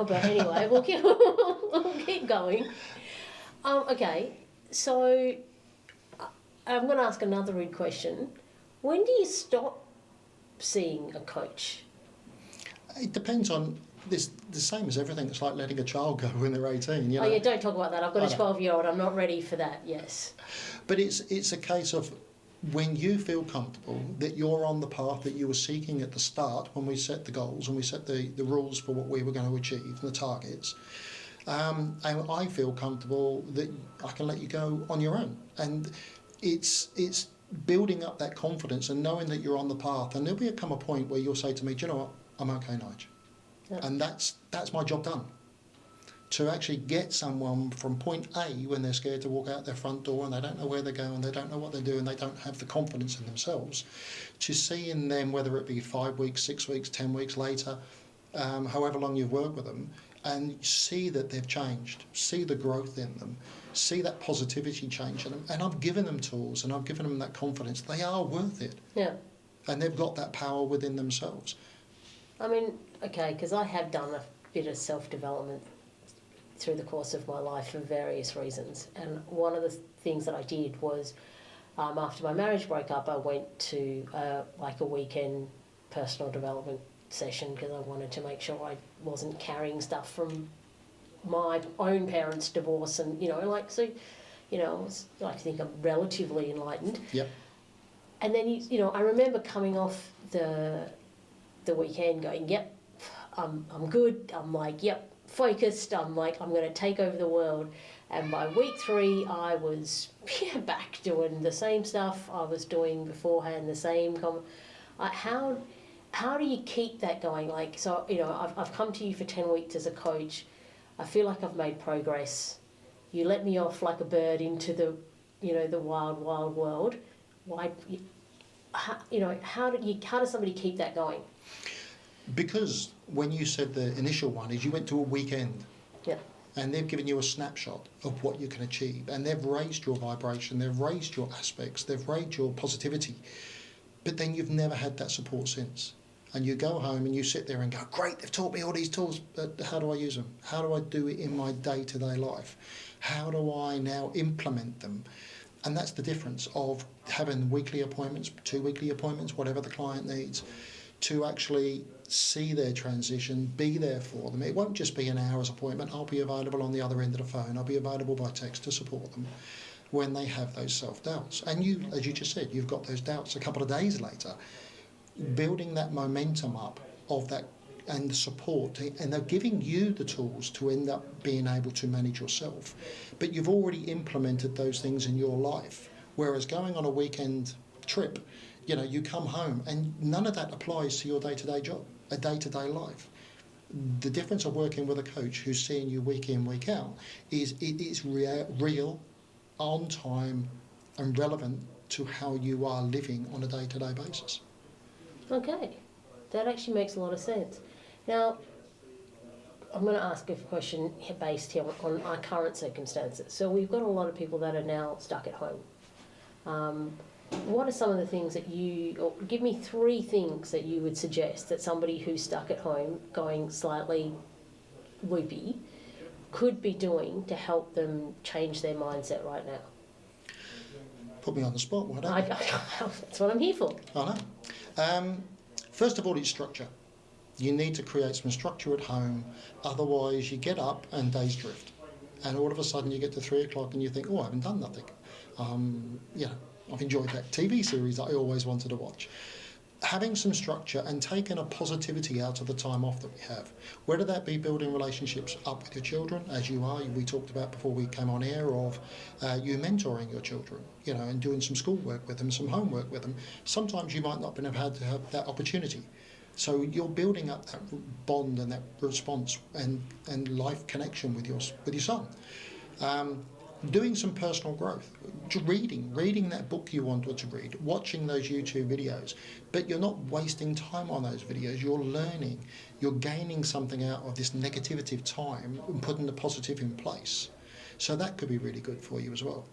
now, but anyway, we'll keep going. Okay, so I'm going to ask another rude question. When do you stop seeing a coach? It depends on this. The same as everything. It's like letting a child go when they're 18. You know? Oh yeah, don't talk about that. I've got a 12-year-old. I'm not ready for that. Yes. But it's a case of when you feel comfortable that you're on the path that you were seeking at the start when we set the goals and we set the rules for what we were going to achieve and the targets. And I feel comfortable that I can let you go on your own. And it's building up that confidence and knowing that you're on the path. And there'll come a point where you'll say to me, do you know what, I'm okay, Nigel. Yeah. And that's my job done. To actually get someone from point A when they're scared to walk out their front door and they don't know where they're going, they don't know what they're doing, they don't have the confidence in themselves, to see in them, whether it be 5 weeks, 6 weeks, 10 weeks later, however long you've worked with them, and see that they've changed, see the growth in them, see that positivity change in them. And I've given them tools and I've given them that confidence. They are worth it. Yeah. And they've got that power within themselves. I mean, okay, because I have done a bit of self-development through the course of my life for various reasons. And one of the things that I did was, after my marriage broke up, I went to like a weekend personal development session because I wanted to make sure I wasn't carrying stuff from my own parents' divorce, and I was like to think I'm relatively enlightened. Yep. And then I remember coming off the weekend going, yep, I'm good. I'm like, yep, focused. I'm like, I'm going to take over the world. And by week 3, I was back doing the same stuff I was doing beforehand, the same. How do you keep that going? Like, so, I've come to you for 10 weeks as a coach. I feel like I've made progress. You let me off like a bird into the, the wild, wild world. Why, how does somebody keep that going? Because when you said the initial one is you went to a weekend. Yeah. And they've given you a snapshot of what you can achieve. And they've raised your vibration, they've raised your aspects, they've raised your positivity. But then you've never had that support since. And you go home and you sit there and go, great, they've taught me all these tools, but how do I use them? How do I do it in my day-to-day life? How do I now implement them? And that's the difference of having weekly appointments, 2 weekly appointments, whatever the client needs, to actually see their transition, be there for them. It won't just be an hour's appointment. I'll be available on the other end of the phone. I'll be available by text to support them when they have those self-doubts. And you, as you just said, you've got those doubts a couple of days later. Building that momentum up of that and the support, and they're giving you the tools to end up being able to manage yourself. But you've already implemented those things in your life. Whereas going on a weekend trip, you come home and none of that applies to your day-to-day job, a day-to-day life. The difference of working with a coach who's seeing you week in, week out is it is real, on time, and relevant to how you are living on a day-to-day basis. Okay, that actually makes a lot of sense. Now, I'm going to ask a question based here on our current circumstances. So we've got a lot of people that are now stuck at home. What are some of the things that or give me 3 things that you would suggest that somebody who's stuck at home, going slightly loopy, could be doing to help them change their mindset right now? Put me on the spot, why don't you? That's what I'm here for. I know. First of all, it's structure. You need to create some structure at home, otherwise you get up and days drift. And all of a sudden you get to 3 o'clock and you think, I haven't done nothing. I've enjoyed that TV series that I always wanted to watch. Having some structure and taking a positivity out of the time off that we have, whether that be building relationships up with your children, as you are, we talked about before we came on air, of you mentoring your children, and doing some schoolwork with them, some homework with them. Sometimes you might not have had to have that opportunity. So you're building up that bond and that response and life connection with your son. Doing some personal growth, reading that book you wanted to read, watching those YouTube videos, but you're not wasting time on those videos. You're learning, you're gaining something out of this negativity time and putting the positive in place. So that could be really good for you as well.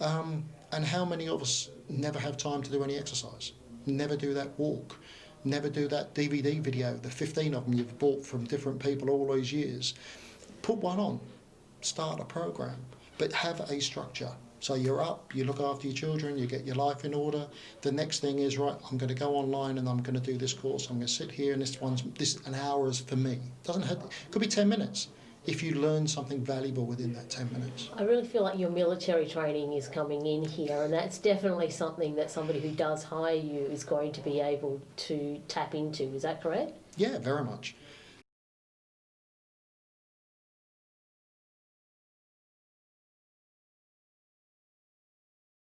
And how many of us never have time to do any exercise, never do that walk, Never do that DVD video, the 15 of them you've bought from different people all those years. Put one on, start a program, but have a structure. So you're up, you look after your children, you get your life in order. The next thing is, right, I'm going to go online and I'm going to do this course. I'm going to sit here and this an hour is for me. Could be 10 minutes if you learn something valuable within that 10 minutes. I really feel like your military training is coming in here, and that's definitely something that somebody who does hire you is going to be able to tap into. Is that correct? Yeah, very much.